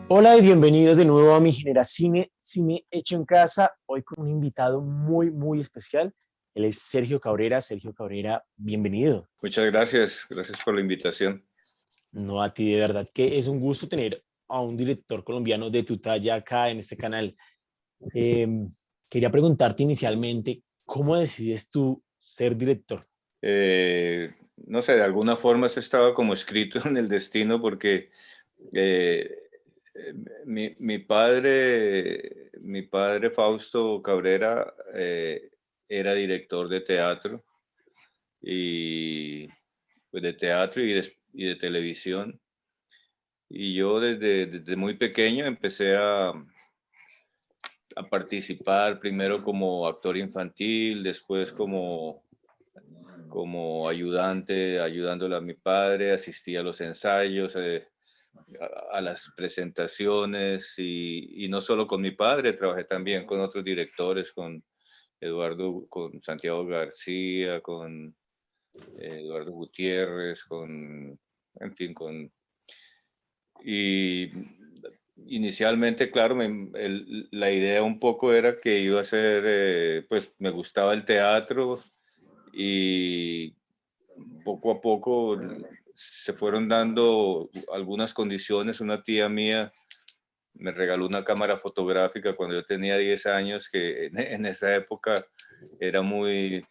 Hola y bienvenidos de nuevo a Mi Genera Cine, Cine Hecho en Casa, hoy con un invitado muy especial. Él es Sergio Cabrera. Sergio Cabrera, bienvenido. Muchas gracias, gracias por la invitación. No, a ti, de verdad que es un gusto tener a un director colombiano de tu talla acá en este canal. Eh, Quería preguntarte inicialmente, ¿cómo decides tú ser director? No sé, de alguna forma eso estaba como escrito en el destino porque eh, mi padre Fausto Cabrera era director de teatro y pues de teatro y de televisión. Y yo desde muy pequeño empecé a participar primero como actor infantil, después como ayudante, ayudándole a mi padre, asistía a los ensayos, a las presentaciones y no solo con mi padre, trabajé también con otros directores, con Eduardo, con Santiago García, con Eduardo Gutiérrez, en fin, y inicialmente, claro, la idea un poco era que iba a ser, pues me gustaba el teatro y poco a poco se fueron dando algunas condiciones. Una tía mía me regaló una cámara fotográfica cuando yo tenía 10 años, que en esa época era muy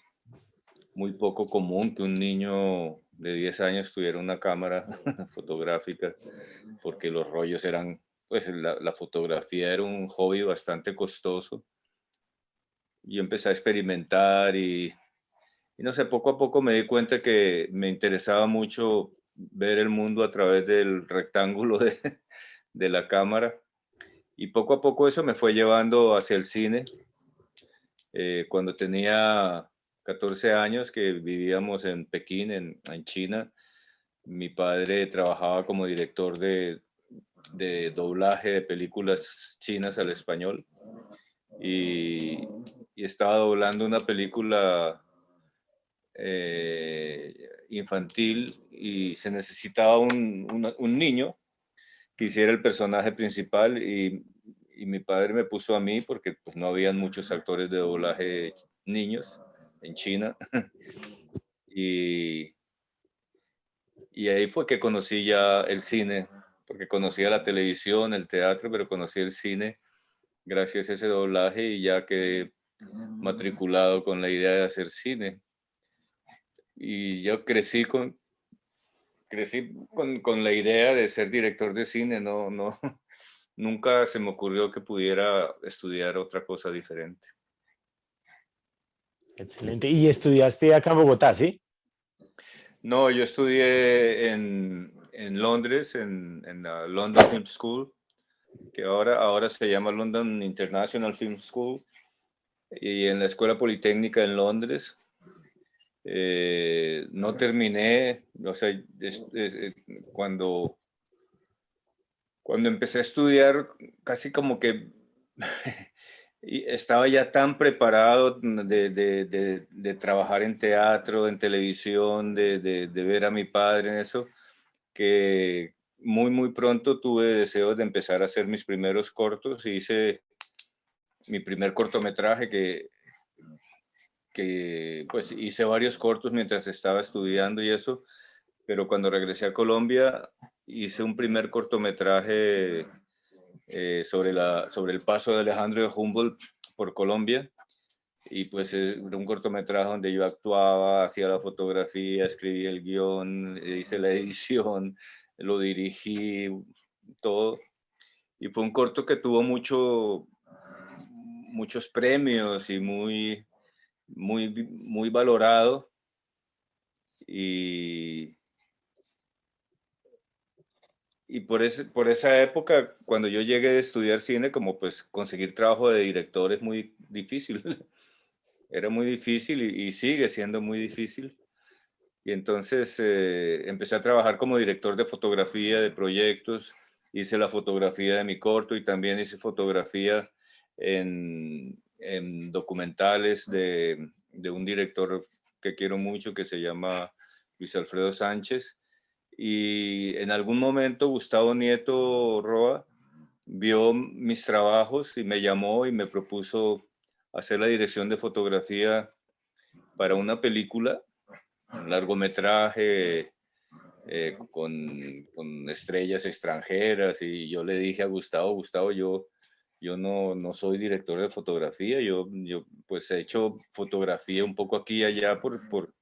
poco común que un niño de 10 años tuviera una cámara fotográfica, porque los rollos eran, pues la fotografía era un hobby bastante costoso. Y empecé a experimentar y no sé, poco a poco me di cuenta que me interesaba mucho ver el mundo a través del rectángulo de la cámara. Y poco a poco eso me fue llevando hacia el cine. Cuando tenía 14 años, que vivíamos en Pekín, en China, mi padre trabajaba como director de doblaje de películas chinas al español y, y estaba doblando una película infantil y se necesitaba un niño que hiciera el personaje principal y mi padre me puso a mí porque pues, no habían muchos actores de doblaje niños en China y, y ahí fue que conocí ya el cine, porque conocía la televisión, el teatro, pero conocí el cine gracias a ese doblaje y ya quedé matriculado con la idea de hacer cine. Y yo crecí con la idea de ser director de cine, no, nunca se me ocurrió que pudiera estudiar otra cosa diferente. Excelente. ¿Y estudiaste acá en Bogotá, sí? No, yo estudié en Londres, en la London Film School, que ahora se llama London International Film School, y en la Escuela Politécnica en Londres. No terminé, o sea, cuando Cuando empecé a estudiar, casi como que y estaba ya tan preparado de trabajar en teatro, en televisión, de ver a mi padre en eso, que muy pronto tuve deseos de empezar a hacer mis primeros cortos. Hice mi primer cortometraje que pues hice varios cortos mientras estaba estudiando y eso, pero cuando regresé a Colombia hice un primer cortometraje sobre el paso de Alejandro de Humboldt por Colombia. Y pues era un cortometraje donde yo actuaba, hacía la fotografía, escribí el guión, hice la edición, lo dirigí, todo. Y fue un corto que tuvo muchos premios y muy valorado. Y, y por esa época, cuando yo llegué a estudiar cine, como pues conseguir trabajo de director es muy difícil. Era muy difícil y sigue siendo muy difícil. Y entonces empecé a trabajar como director de fotografía de proyectos. Hice la fotografía de mi corto y también hice fotografía en documentales de un director que quiero mucho que se llama Luis Alfredo Sánchez. Y en algún momento Gustavo Nieto Roa vio mis trabajos y me llamó y me propuso hacer la dirección de fotografía para una película, un largometraje con estrellas extranjeras. Y yo le dije a Gustavo, Gustavo, yo no soy director de fotografía, yo pues he hecho fotografía un poco aquí y allá por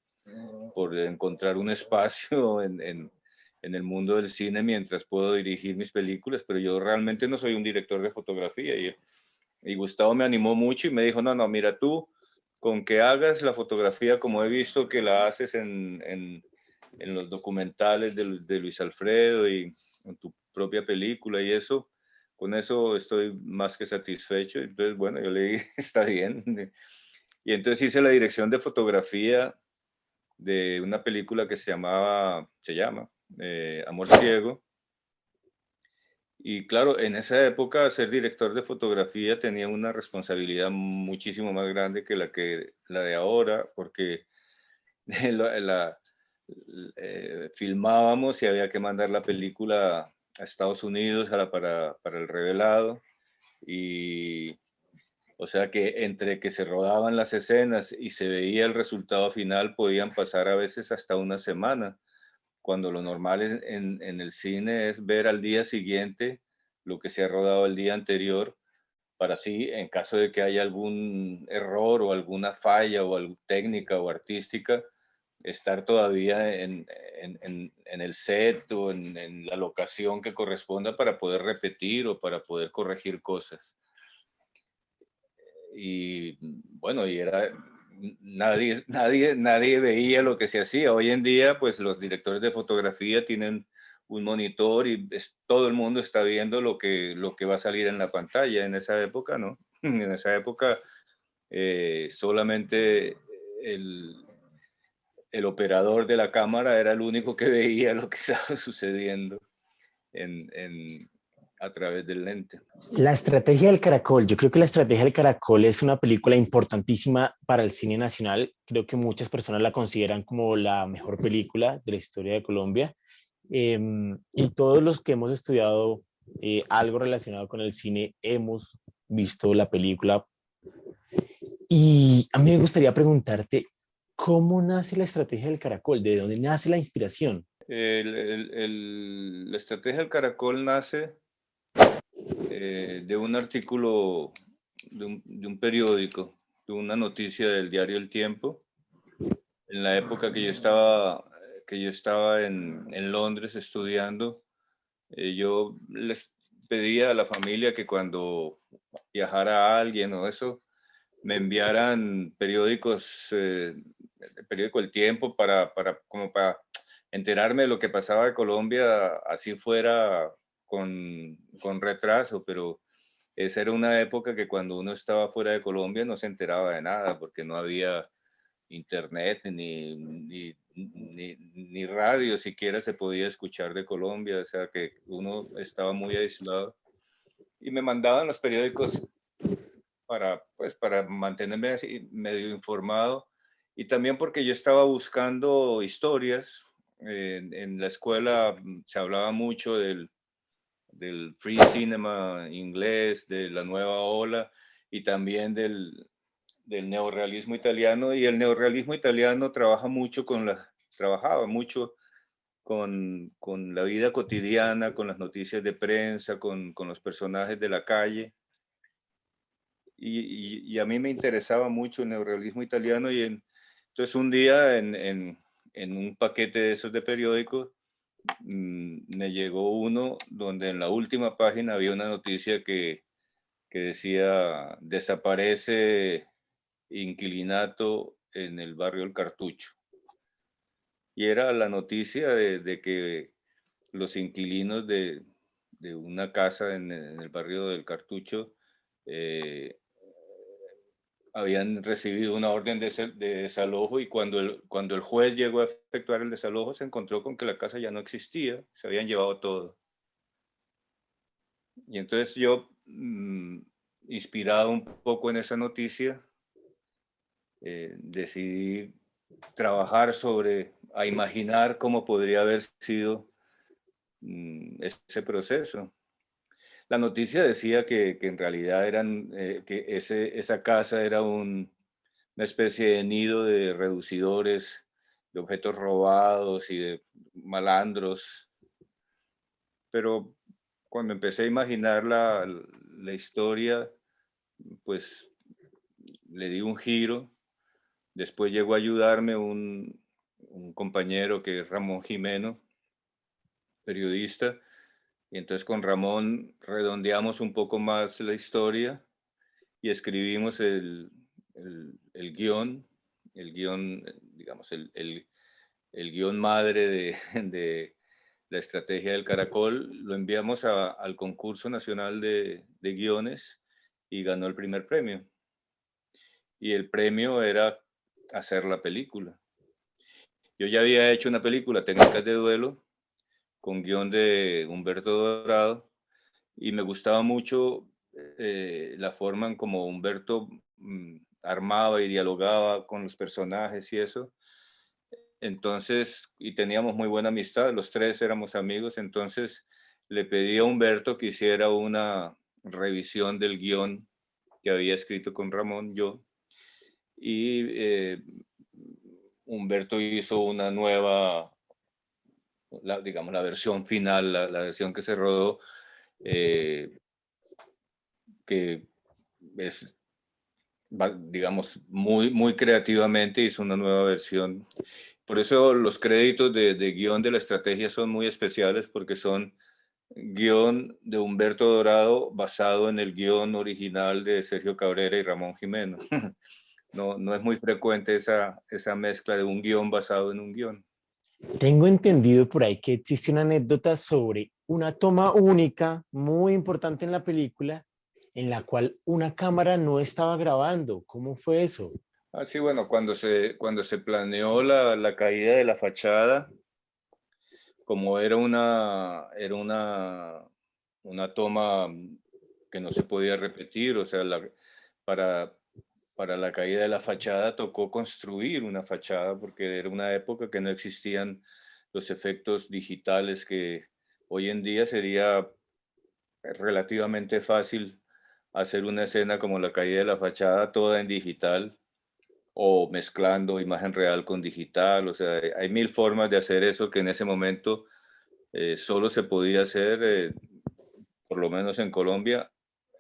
encontrar un espacio en el mundo del cine mientras puedo dirigir mis películas, pero yo realmente no soy un director de fotografía. Y Gustavo me animó mucho y me dijo, no, no, mira tú, con que hagas la fotografía como he visto que la haces en los documentales de Luis Alfredo y en tu propia película y eso, con eso estoy más que satisfecho. Entonces, bueno, yo le dije, está bien. Y entonces hice la dirección de fotografía de una película que se llama Amor Ciego. Y claro, en esa época ser director de fotografía tenía una responsabilidad muchísimo más grande que la de ahora, porque la, filmábamos y había que mandar la película a Estados Unidos para el revelado. Y o sea que entre que se rodaban las escenas y se veía el resultado final podían pasar a veces hasta una semana, cuando lo normal en el cine es ver al día siguiente lo que se ha rodado el día anterior, para así, en caso de que haya algún error o alguna falla o alguna técnica o artística, estar todavía en el set o en la locación que corresponda para poder repetir o para poder corregir cosas. Y bueno, y era, nadie veía lo que se hacía. Hoy en día, pues los directores de fotografía tienen un monitor y todo el mundo está viendo lo que va a salir en la pantalla. En esa época, ¿no? En esa época solamente el, el operador de la cámara era el único que veía lo que estaba sucediendo a través del lente. La estrategia del caracol, yo creo que la estrategia del caracol es una película importantísima para el cine nacional. Creo que muchas personas la consideran como la mejor película de la historia de Colombia. Y todos los que hemos estudiado algo relacionado con el cine hemos visto la película. Y a mí me gustaría preguntarte, ¿cómo nace la estrategia del caracol? ¿De dónde nace la inspiración? La estrategia del caracol nace de un artículo de un periódico, de una noticia del diario El Tiempo, en la época que yo estaba en Londres estudiando. Yo les pedía a la familia que cuando viajara alguien o eso, me enviaran periódicos, el periódico El Tiempo como para enterarme de lo que pasaba de Colombia, así fuera con retraso. Pero esa era una época que cuando uno estaba fuera de Colombia no se enteraba de nada, porque no había internet ni radio siquiera se podía escuchar de Colombia, o sea que uno estaba muy aislado. Y me mandaban los periódicos pues, para mantenerme así medio informado, y también porque yo estaba buscando historias. En la escuela se hablaba mucho del free cinema inglés, de la nueva ola y también del neorrealismo italiano. Y el neorrealismo italiano trabajaba mucho con la vida cotidiana, con las noticias de prensa, con los personajes de la calle. Y a mí me interesaba mucho el neorrealismo italiano. Entonces un día en un paquete de esos de periódicos me llegó uno donde en la última página había una noticia que decía: desaparece inquilinato en el barrio El Cartucho. Y era la noticia de que los inquilinos de una casa en el barrio del Cartucho eh, habían recibido una orden de desalojo, y cuando el juez llegó a efectuar el desalojo se encontró con que la casa ya no existía, se habían llevado todo. Y entonces yo, inspirado un poco en esa noticia, decidí trabajar a imaginar cómo podría haber sido ese proceso. La noticia decía que en realidad que esa casa era una especie de nido de reducidores, de objetos robados y de malandros. Pero cuando empecé a imaginar la historia, pues le di un giro. Después llegó a ayudarme un compañero que es Ramón Jimeno, periodista, y entonces con Ramón redondeamos un poco más la historia y escribimos el guión, digamos, el guión madre de la estrategia del Caracol. Lo enviamos al concurso nacional de guiones y ganó el primer premio. Y el premio era hacer la película. Yo ya había hecho una película, Técnicas de Duelo, con guión de Humberto Dorado, y me gustaba mucho la forma en como Humberto armaba y dialogaba con los personajes y eso. Entonces, y teníamos muy buena amistad, los tres éramos amigos, entonces le pedí a Humberto que hiciera una revisión del guión que había escrito con Ramón, yo, y Humberto hizo una nueva, digamos, la versión final, la versión que se rodó, que es, digamos, muy creativamente hizo una nueva versión. Por eso los créditos de guión de la estrategia son muy especiales, porque son guión de Humberto Dorado basado en el guión original de Sergio Cabrera y Ramón Jimeno. No es muy frecuente esa mezcla de un guión basado en un guión. Tengo entendido por ahí que existe una anécdota sobre una toma única muy importante en la película en la cual una cámara no estaba grabando. ¿Cómo fue eso? Ah, sí, bueno, cuando se planeó la caída de la fachada, como una toma que no se podía repetir, o sea, para, para la caída de la fachada tocó construir una fachada, porque era una época que no existían los efectos digitales que hoy en día sería relativamente fácil hacer una escena como la caída de la fachada toda en digital o mezclando imagen real con digital. O sea, hay mil formas de hacer eso que en ese momento solo se podía hacer, por lo menos en Colombia,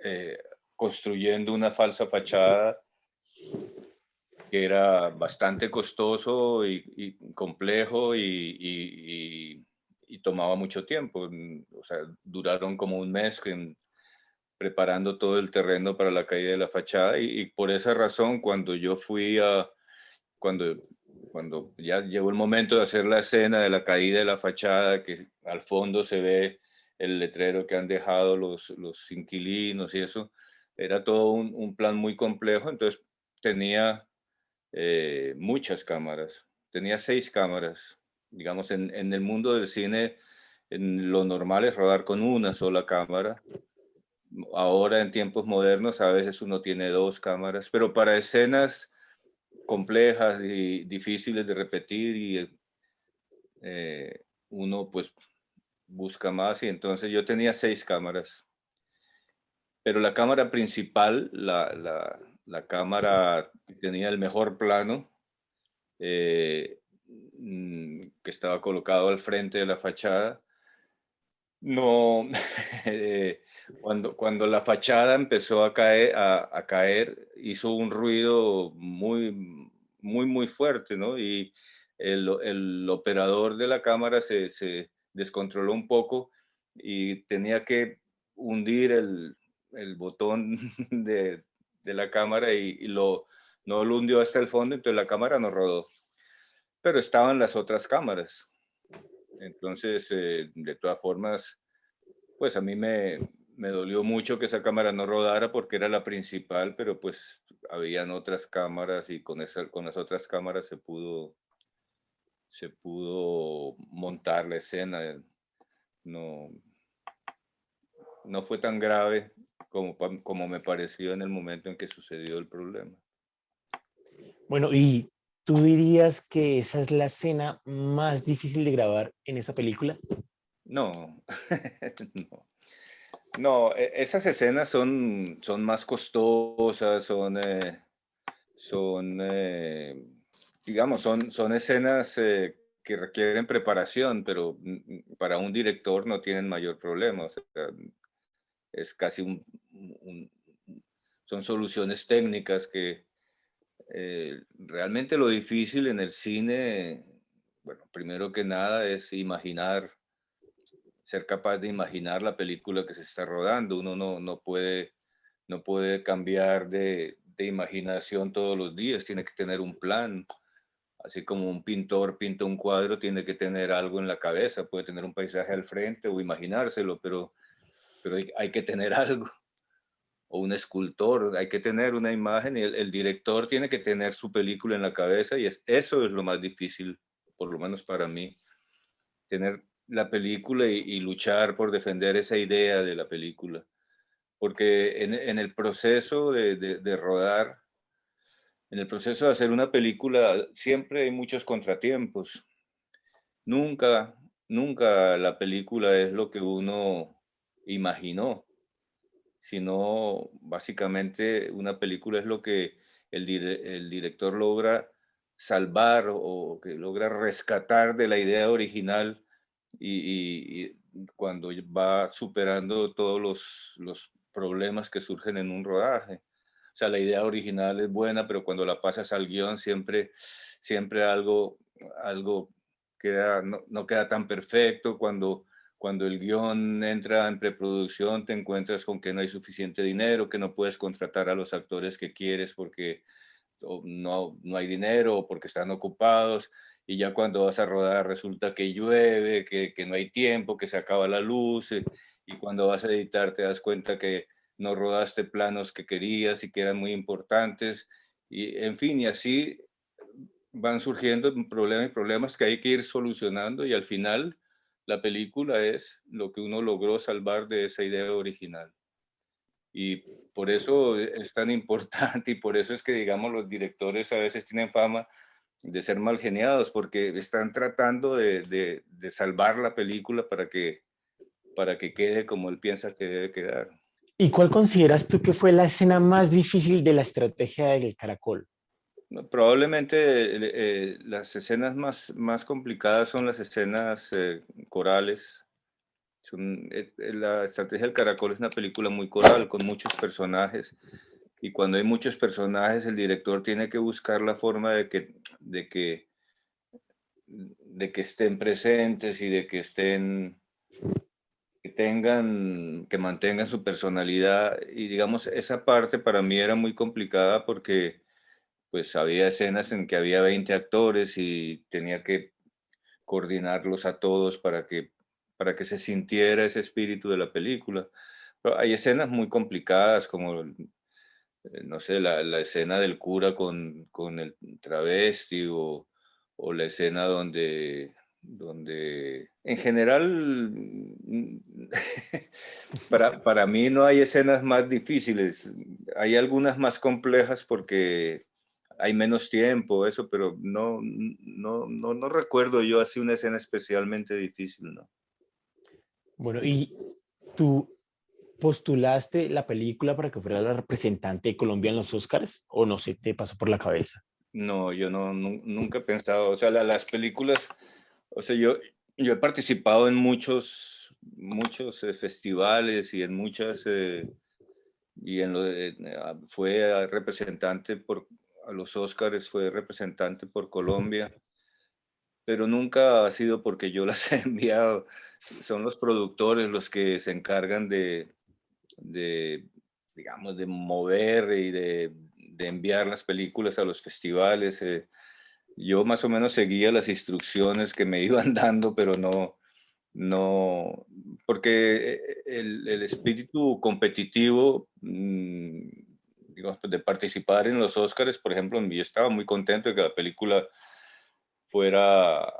eh, construyendo una falsa fachada que era bastante costoso y complejo y tomaba mucho tiempo. O sea, duraron como un mes preparando todo el terreno para la caída de la fachada y por esa razón cuando, cuando ya llegó el momento de hacer la escena de la caída de la fachada, que al fondo se ve el letrero que han dejado los inquilinos y eso, era todo un plan muy complejo, entonces tenía muchas cámaras, tenía 6 cámaras. Digamos, en el mundo del cine, en lo normal es rodar con una sola cámara. Ahora en tiempos modernos a veces uno tiene 2 cámaras, pero para escenas complejas y difíciles de repetir y uno pues busca más y entonces yo tenía 6 cámaras, pero la cámara principal, la cámara que tenía el mejor plano, eh, que estaba colocado al frente de la fachada, no, cuando la fachada empezó a caer, hizo un ruido muy fuerte, ¿no? Y el operador de la cámara se descontroló un poco y tenía que hundir el botón de la cámara no lo hundió hasta el fondo, entonces la cámara no rodó. Pero estaban las otras cámaras. Entonces, de todas formas, pues a mí me dolió mucho que esa cámara no rodara porque era la principal, pero pues habían otras cámaras y con las otras cámaras se pudo montar la escena. No, no fue tan grave como me pareció en el momento en que sucedió el problema. Bueno, ¿y tú dirías que esa es la escena más difícil de grabar en esa película? No, no. No, esas escenas son más costosas, son digamos, son escenas que requieren preparación, pero para un director no tienen mayor problema. O sea, es casi un- son soluciones técnicas que realmente lo difícil en el cine, bueno, primero que nada es imaginar, ser capaz de imaginar la película que se está rodando. Uno no puede cambiar de imaginación todos los días, tiene que tener un plan. Así como un pintor pinta un cuadro, tiene que tener algo en la cabeza, puede tener un paisaje al frente o imaginárselo, pero hay que tener algo. O un escultor, hay que tener una imagen y el director tiene que tener su película en la cabeza y eso es lo más difícil, por lo menos para mí, tener la película y luchar por defender esa idea de la película. Porque en el proceso de rodar, en el proceso de hacer una película, siempre hay muchos contratiempos. Nunca, nunca la película es lo que uno imaginó, sino básicamente una película es lo que el director logra salvar o que logra rescatar de la idea original y cuando va superando todos los problemas que surgen en un rodaje. O sea, la idea original es buena, pero cuando la pasas al guión siempre algo queda, no queda tan perfecto. Cuando el guión entra en preproducción, te encuentras con que no hay suficiente dinero, que no puedes contratar a los actores que quieres porque no hay dinero o porque están ocupados. Y ya cuando vas a rodar resulta que llueve, que no hay tiempo, que se acaba la luz. Y cuando vas a editar te das cuenta que no rodaste planos que querías y que eran muy importantes. Y en fin, y así van surgiendo problemas y problemas que hay que ir solucionando y al final la película es lo que uno logró salvar de esa idea original. Y por eso es tan importante y por eso es que, digamos, los directores a veces tienen fama de ser mal geniados porque están tratando de salvar la película para que quede como él piensa que debe quedar. ¿Y cuál consideras tú que fue la escena más difícil de la estrategia del caracol? No, probablemente las escenas más complicadas son las escenas corales. La estrategia del caracol es una película muy coral, con muchos personajes. Y cuando hay muchos personajes, el director tiene que buscar la forma de que estén presentes y de que que mantengan su personalidad. Y digamos, esa parte para mí era muy complicada porque pues había escenas en que había 20 actores y tenía que coordinarlos a todos para que se sintiera ese espíritu de la película. Pero hay escenas muy complicadas como, no sé, la escena del cura con el travesti o la escena donde en general, para mí no hay escenas más difíciles. Hay algunas más complejas porque hay menos tiempo, eso, pero no recuerdo yo así una escena especialmente difícil, ¿no? Bueno, ¿y tú postulaste la película para que fuera la representante de Colombia en los Oscars o no se te pasó por la cabeza? No, yo nunca he pensado, o sea, las películas, o sea, yo he participado en muchos festivales y en muchas, y fue representante a los Oscars, fue representante por Colombia, pero nunca ha sido porque yo las he enviado. Son los productores los que se encargan de digamos, de mover y de enviar las películas a los festivales. Yo más o menos seguía las instrucciones que me iban dando, pero no, porque el espíritu competitivo, digamos, de participar en los Oscars, por ejemplo, yo estaba muy contento de que la película fuera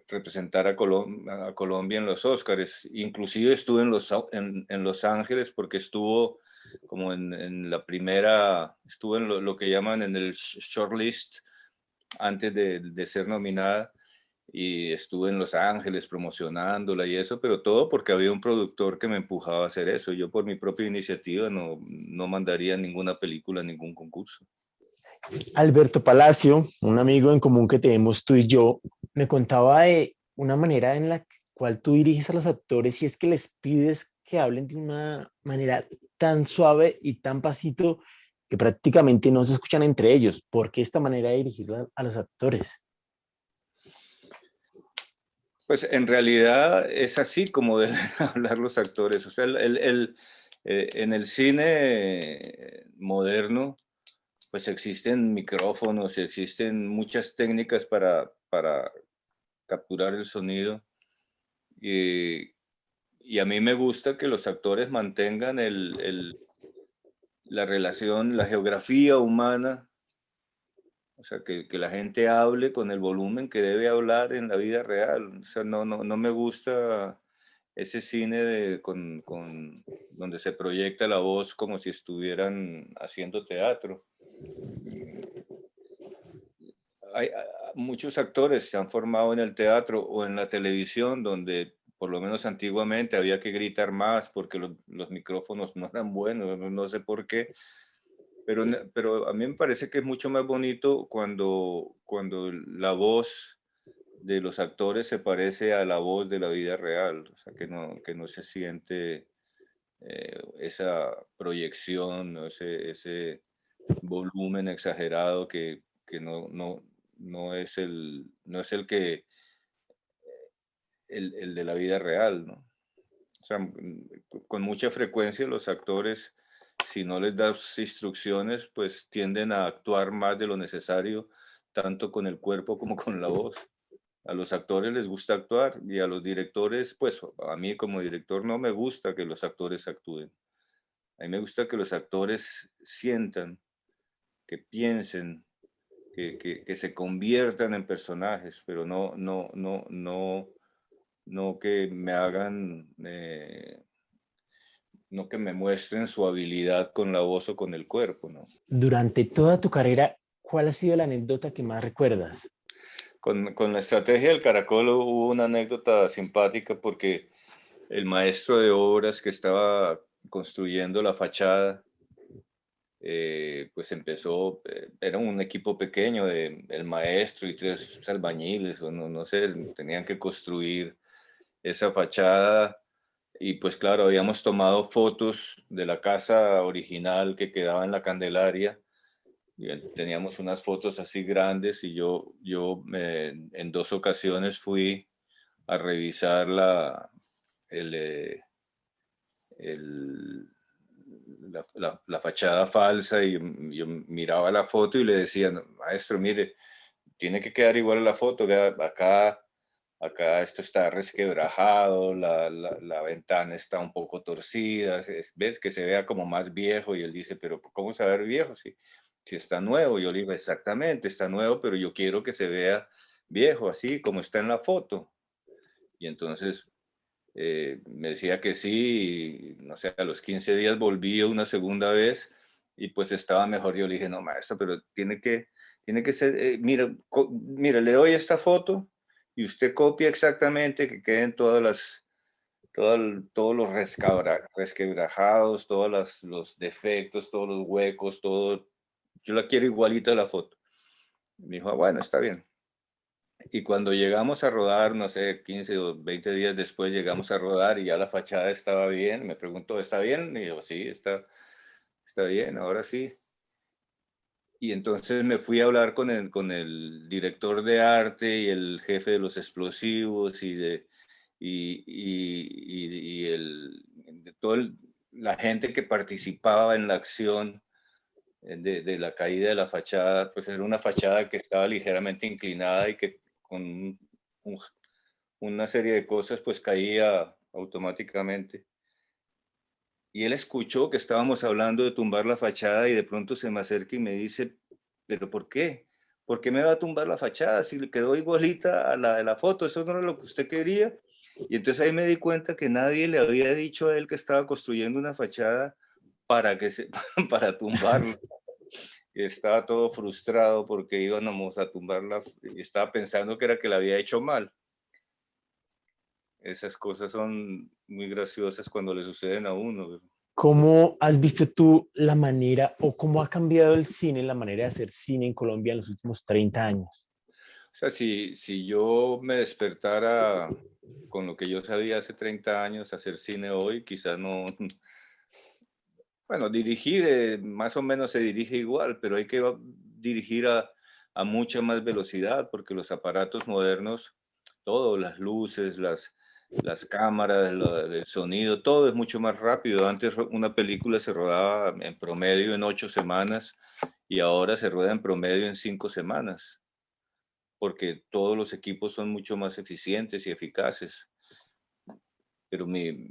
representar a Colombia en los Oscars. Inclusive estuve en Los Ángeles porque estuvo como en la primera, estuvo en lo que llaman en el shortlist antes de ser nominada y estuve en Los Ángeles promocionándola y eso, pero todo porque había un productor que me empujaba a hacer eso. Yo por mi propia iniciativa no mandaría ninguna película a ningún concurso. Alberto Palacio, un amigo en común que tenemos tú y yo, me contaba de una manera en la cual tú diriges a los actores y es que les pides que hablen de una manera tan suave y tan pasito que prácticamente no se escuchan entre ellos. ¿Por qué esta manera de dirigir a los actores? Pues en realidad es así como deben hablar los actores. O sea, en el cine moderno, pues existen micrófonos y existen muchas técnicas para capturar el sonido. Y, y a mí me gusta que los actores mantengan la relación, la geografía humana. O sea, que la gente hable con el volumen que debe hablar en la vida real. O sea, no me gusta ese cine donde se proyecta la voz como si estuvieran haciendo teatro. Muchos actores se han formado en el teatro o en la televisión, donde por lo menos antiguamente había que gritar más porque los micrófonos no eran buenos, no sé por qué. Pero a mí me parece que es mucho más bonito cuando la voz de los actores se parece a la voz de la vida real, o sea, que no se siente esa proyección, ¿no? Ese volumen exagerado que no es el que el de la vida real, ¿no? O sea, con mucha frecuencia los actores, si no les das instrucciones, pues tienden a actuar más de lo necesario, tanto con el cuerpo como con la voz. A los actores les gusta actuar y a los directores, pues a mí como director no me gusta que los actores actúen. A mí me gusta que los actores sientan, que piensen, que se conviertan en personajes, pero no que me hagan, no que me muestren su habilidad con la voz o con el cuerpo, ¿no? Durante toda tu carrera, ¿cuál ha sido la anécdota que más recuerdas? Con la estrategia del caracol hubo una anécdota simpática porque el maestro de obras que estaba construyendo la fachada, pues empezó, era un equipo pequeño de el maestro y 3 albañiles, o no sé, tenían que construir esa fachada. Y pues claro, habíamos tomado fotos de la casa original que quedaba en la Candelaria. Y teníamos unas fotos así grandes y en 2 ocasiones fui a revisar el, eh, el- la fachada falsa y yo miraba la foto y le decía: "No, maestro, mire, tiene que quedar igual a la foto, vea, acá esto está resquebrajado, la ventana está un poco torcida, ves que se vea como más viejo". Y él dice: "Pero ¿cómo se va a ver viejo si está nuevo?". Yo le digo: "Exactamente, está nuevo, pero yo quiero que se vea viejo, así como está en la foto". Y entonces me decía que sí, y, no sé, a los 15 días volví una segunda vez y pues estaba mejor. Yo le dije: "No, maestro, pero tiene que ser, mira, le doy esta foto y usted copia exactamente que queden todos los resquebrajados, todos los defectos, todos los huecos, todo. Yo la quiero igualita a la foto". Me dijo: "Ah, bueno, está bien". Y cuando llegamos a rodar, no sé, 15 o 20 días después llegamos a rodar y ya la fachada estaba bien. Me preguntó: "¿Está bien?". Y yo: "Sí, está bien, ahora sí". Y entonces me fui a hablar con el director de arte y el jefe de los explosivos y de la gente que participaba en la acción de la caída de la fachada. Pues era una fachada que estaba ligeramente inclinada y que con un una serie de cosas, pues caía automáticamente. Y él escuchó que estábamos hablando de tumbar la fachada y de pronto se me acerca y me dice: "¿Pero por qué? ¿Por qué me va a tumbar la fachada si le quedó igualita a la de la foto? ¿Eso no era lo que usted quería?". Y entonces ahí me di cuenta que nadie le había dicho a él que estaba construyendo una fachada para que se para tumbarla. estaba todo frustrado porque íbamos a tumbarla y estaba pensando que era que la había hecho mal. Esas cosas son muy graciosas cuando le suceden a uno. ¿Cómo has visto tú la manera o cómo ha cambiado el cine, la manera de hacer cine en Colombia en los últimos 30 años? O sea, si yo me despertara con lo que yo sabía hace 30 años, hacer cine hoy, quizás no, bueno, dirigir más o menos se dirige igual, pero hay que dirigir a mucha más velocidad porque los aparatos modernos, todo, las luces, las cámaras, el sonido, todo es mucho más rápido. Antes una película se rodaba en promedio en 8 semanas y ahora se rueda en promedio en 5 semanas porque todos los equipos son mucho más eficientes y eficaces. Pero mi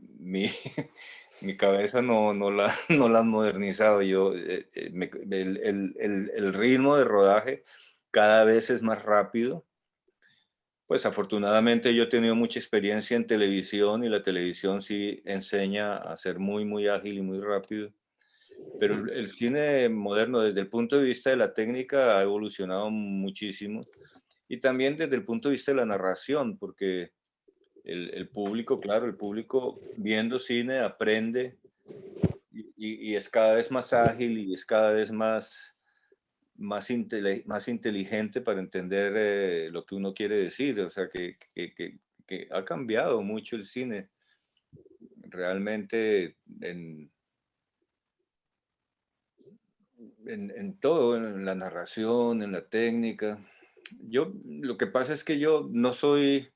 cabeza no la han modernizado. Yo, el ritmo de rodaje cada vez es más rápido. Pues afortunadamente yo he tenido mucha experiencia en televisión y la televisión sí enseña a ser muy, muy ágil y muy rápido. Pero el cine moderno desde el punto de vista de la técnica ha evolucionado muchísimo y también desde el punto de vista de la narración, porque el público, claro, el público viendo cine aprende y es cada vez más ágil y es cada vez más inteligente para entender lo que uno quiere decir. O sea, que ha cambiado mucho el cine realmente en todo, en la narración, en la técnica. Lo que pasa es que yo no soy,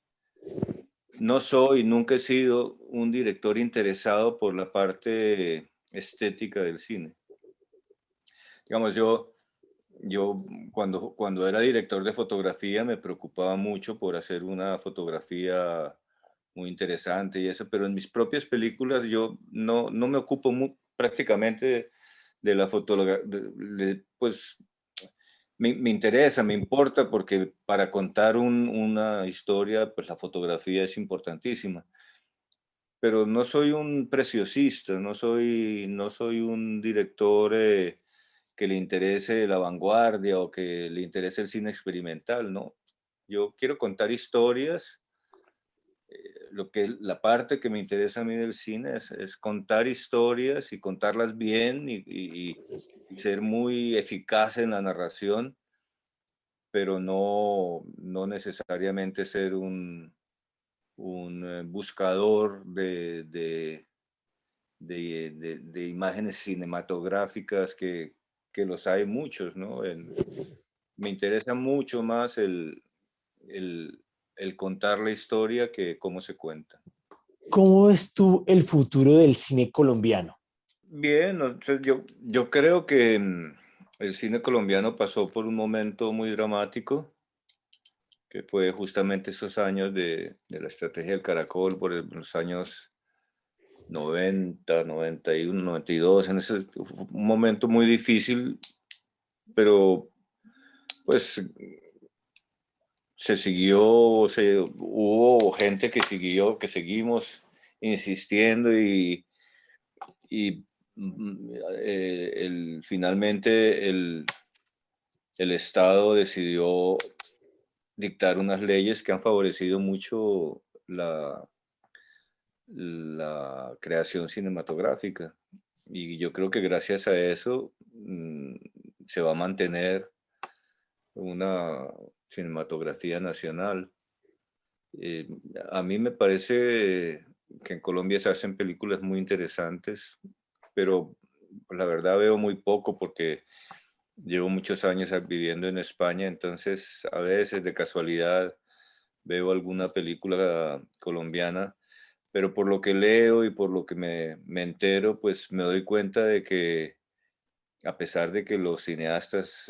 nunca he sido un director interesado por la parte estética del cine. Digamos, yo cuando era director de fotografía me preocupaba mucho por hacer una fotografía muy interesante y eso, pero en mis propias películas yo no me ocupo prácticamente de la fotografía, pues me interesa, me importa, porque para contar una historia, pues la fotografía es importantísima. Pero no soy un preciosista, no soy un director que le interese la vanguardia o que le interese el cine experimental, ¿no? Yo quiero contar historias. La parte que me interesa a mí del cine es contar historias y contarlas bien y ser muy eficaz en la narración, pero no necesariamente ser un buscador de imágenes cinematográficas que los hay muchos, ¿no? Me interesa mucho más el, el contar la historia que cómo se cuenta. ¿Cómo ves tú el futuro del cine colombiano? Bien, o sea, yo creo que el cine colombiano pasó por un momento muy dramático, que fue justamente esos años de la estrategia del Caracol, los años 90, 91, 92, en ese fue un momento muy difícil, pero pues hubo gente que siguió, que seguimos insistiendo y finalmente el Estado decidió dictar unas leyes que han favorecido mucho la creación cinematográfica. Y yo creo que gracias a eso se va a mantener una cinematografía nacional. Eh, a mí me parece que en Colombia se hacen películas muy interesantes, pero la verdad veo muy poco porque llevo muchos años viviendo en España, entonces a veces de casualidad veo alguna película colombiana, pero por lo que leo y por lo que me entero, pues me doy cuenta de que a pesar de que los cineastas,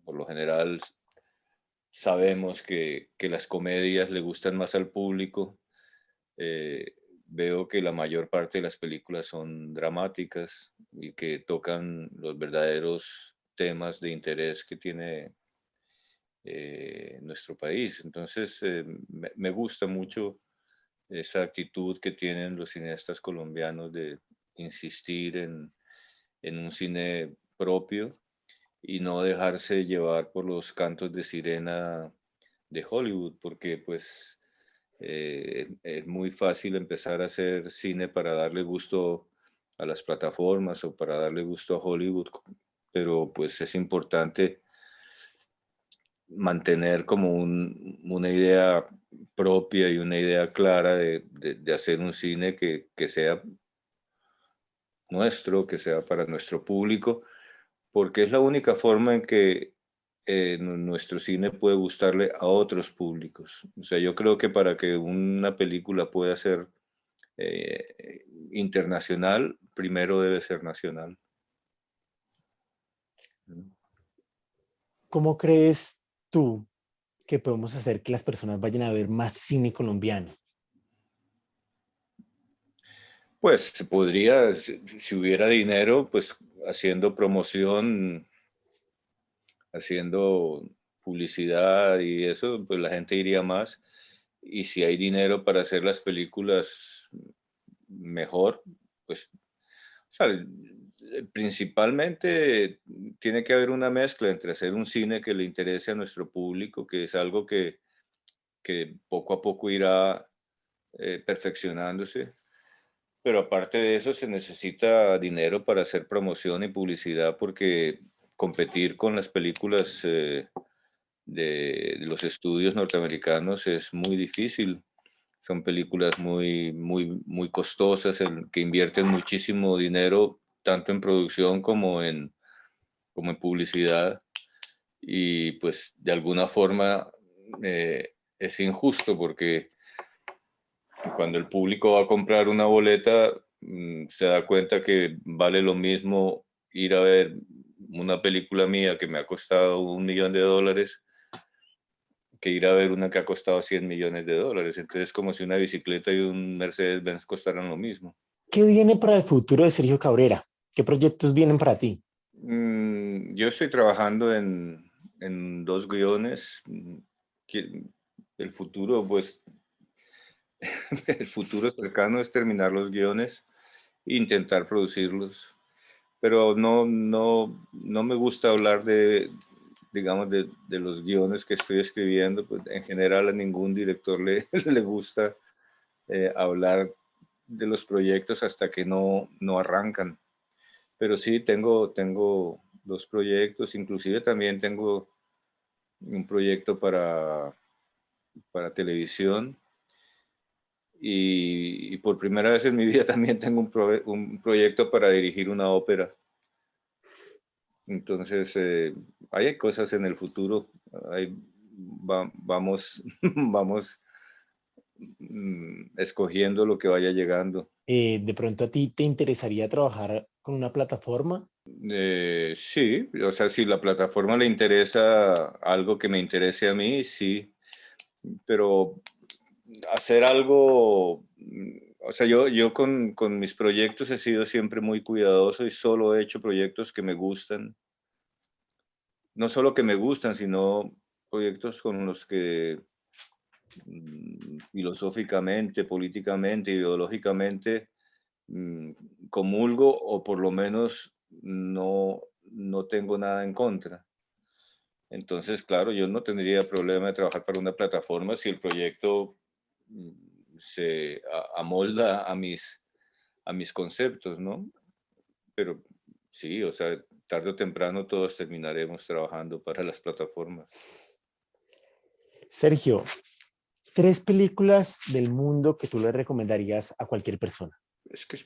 por lo general, sabemos que las comedias le gustan más al público, eh, veo que la mayor parte de las películas son dramáticas y que tocan los verdaderos temas de interés que tiene nuestro país. Entonces, me gusta mucho esa actitud que tienen los cineastas colombianos de insistir en un cine propio y no dejarse llevar por los cantos de sirena de Hollywood, porque pues es muy fácil empezar a hacer cine para darle gusto a las plataformas o para darle gusto a Hollywood, pero pues es importante mantener como una idea propia y una idea clara de hacer un cine que sea nuestro, que sea para nuestro público, porque es la única forma en que nuestro cine puede gustarle a otros públicos. O sea, yo creo que para que una película pueda ser internacional, primero debe ser nacional. ¿Cómo crees tú que podemos hacer que las personas vayan a ver más cine colombiano? Pues se podría, si hubiera dinero, pues haciendo promoción, haciendo publicidad y eso, pues la gente iría más. Y si hay dinero para hacer las películas mejor, pues, o sea, principalmente tiene que haber una mezcla entre hacer un cine que le interese a nuestro público, que es algo que poco a poco irá perfeccionándose. Pero aparte de eso, se necesita dinero para hacer promoción y publicidad porque competir con las películas de los estudios norteamericanos es muy difícil. Son películas muy costosas que invierten muchísimo dinero tanto en producción como en publicidad. Y pues de alguna forma es injusto porque cuando el público va a comprar una boleta, se da cuenta que vale lo mismo ir a ver una película mía que me ha costado $1 millón que ir a ver una que ha costado $100 millones. Entonces es como si una bicicleta y un Mercedes-Benz costaran lo mismo. ¿Qué viene para el futuro de Sergio Cabrera? ¿Qué proyectos vienen para ti? Yo estoy trabajando en dos guiones. que El futuro, pues, el futuro cercano es terminar los guiones e intentar producirlos. Pero no me gusta hablar digamos, de los guiones que estoy escribiendo. Pues en general a ningún director le gusta hablar de los proyectos hasta que no arrancan. Pero sí, tengo dos proyectos, inclusive también tengo un proyecto para televisión y por primera vez en mi vida también tengo un proyecto para dirigir una ópera. Entonces, hay cosas en el futuro, ahí vamos, vamos escogiendo lo que vaya llegando. ¿De pronto a ti te interesaría trabajar con una plataforma? Sí, o sea, si la plataforma le interesa algo que me interese a mí, sí, pero hacer algo, o sea, yo con mis proyectos he sido siempre muy cuidadoso y solo he hecho proyectos que me gustan. No solo que me gustan, sino proyectos con los que filosóficamente, políticamente, ideológicamente mm, comulgo o por lo menos no tengo nada en contra. Entonces, claro, yo no tendría problema de trabajar para una plataforma si el proyecto se amolda a mis conceptos, ¿no? Pero sí, o sea, tarde o temprano todos terminaremos trabajando para las plataformas. Sergio, tres películas del mundo que tú le recomendarías a cualquier persona. Es que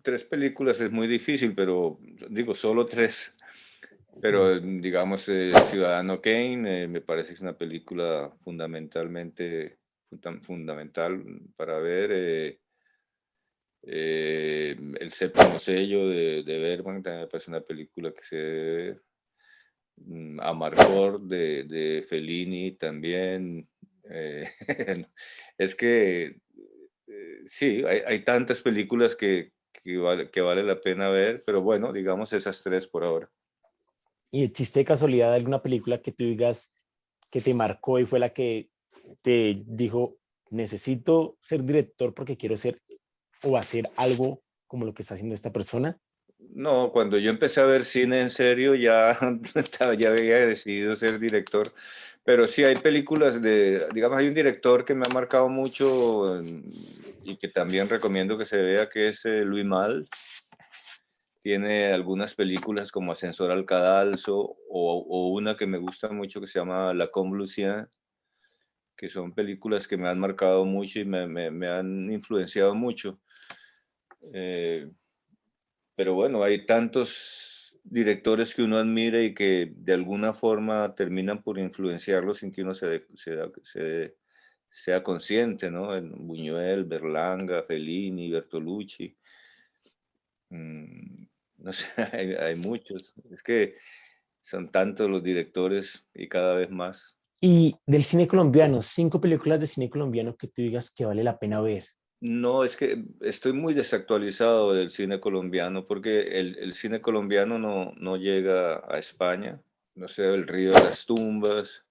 tres películas es muy difícil, pero digo, solo tres. Pero digamos, Ciudadano Kane me parece que es una película fundamental para ver. El séptimo sello de Bergman también me parece una película que se debe ver. Amargor de Fellini también. eh, es que sí, hay tantas películas que vale la pena ver, pero bueno, digamos esas tres por ahora. ¿Y existe de casualidad alguna película que tú digas que te marcó y fue la que te dijo, necesito ser director porque quiero ser o hacer algo como lo que está haciendo esta persona? No, cuando yo empecé a ver cine en serio ya, ya había decidido ser director, pero sí hay películas digamos, hay un director que me ha marcado mucho y que también recomiendo que se vea, que es Louis Malle. Tiene algunas películas como Ascensor al Cadalso o una que me gusta mucho que se llama La Convulsión, que son películas que me han marcado mucho y me han influenciado mucho. Eh, pero bueno, hay tantos directores que uno admira y que de alguna forma terminan por influenciarlo sin que uno sea consciente, ¿no? Buñuel, Berlanga, Fellini, Bertolucci. No sé, hay muchos. Es que son tantos los directores y cada vez más. Y del cine colombiano, 5 películas de cine colombiano que tú digas que vale la pena ver. No, es que estoy muy desactualizado del cine colombiano porque el cine colombiano no llega a España. No sé, El Río de las Tumbas,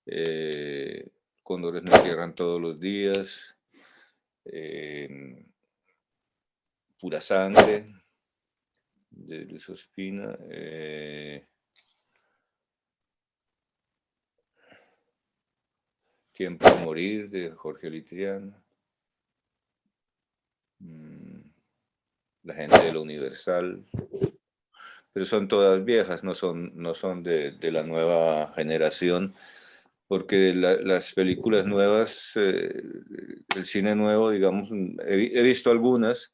eh, Cóndores no entierran todos los días, eh, Pura Sangre, de Luis Ospina, Tiempo de morir, de Jorge Litriano, mm, La gente de la Universal, pero son todas viejas, no son de la nueva generación, porque las películas nuevas, el cine nuevo, digamos, he visto algunas,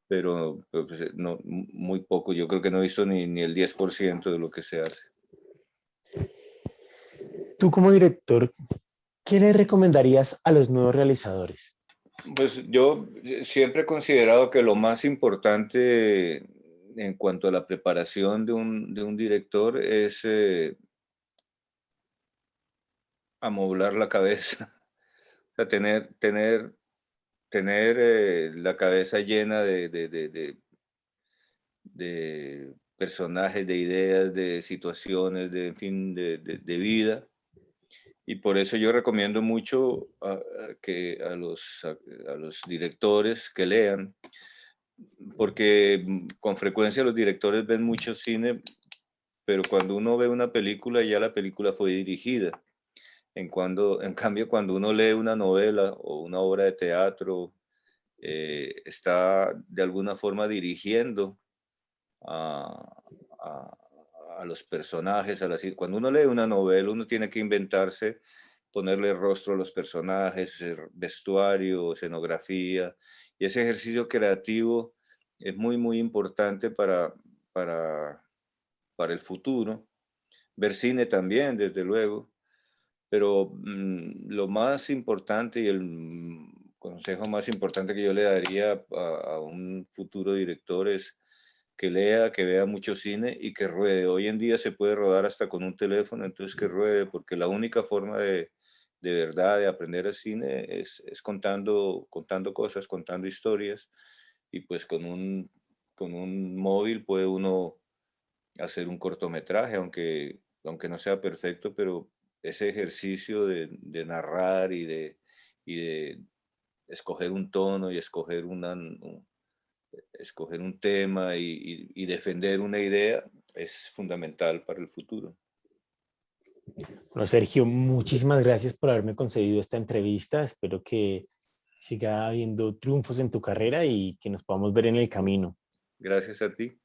pero pues, no, muy poco. Yo creo que no he visto ni el 10% de lo que se hace. Tú como director, ¿qué le recomendarías a los nuevos realizadores? Pues yo siempre he considerado que lo más importante en cuanto a la preparación de un director es amoblar la cabeza, o sea, tener la cabeza llena de personajes, de ideas, de situaciones, en fin, de vida. Y por eso yo recomiendo mucho a los directores que lean, porque con frecuencia los directores ven mucho cine, pero cuando uno ve una película, ya la película fue dirigida. En cambio, cuando uno lee una novela o una obra de teatro, está de alguna forma dirigiendo a, a- a los personajes. Cuando uno lee una novela, uno tiene que inventarse, ponerle rostro a los personajes, vestuario, escenografía, y ese ejercicio creativo es muy, muy importante para, para el futuro. Ver cine también, desde luego, pero lo más importante y el consejo más importante que yo le daría a un futuro director es que lea, que vea mucho cine y que ruede. Hoy en día se puede rodar hasta con un teléfono, entonces que ruede, porque la única forma de verdad de aprender el cine es contando cosas, contando historias, y pues con un móvil puede uno hacer un cortometraje, aunque no sea perfecto, pero ese ejercicio de narrar y de escoger un tono y escoger un tema y defender una idea es fundamental para el futuro. Bueno, Sergio, muchísimas gracias por haberme concedido esta entrevista. Espero que siga habiendo triunfos en tu carrera y que nos podamos ver en el camino. Gracias a ti.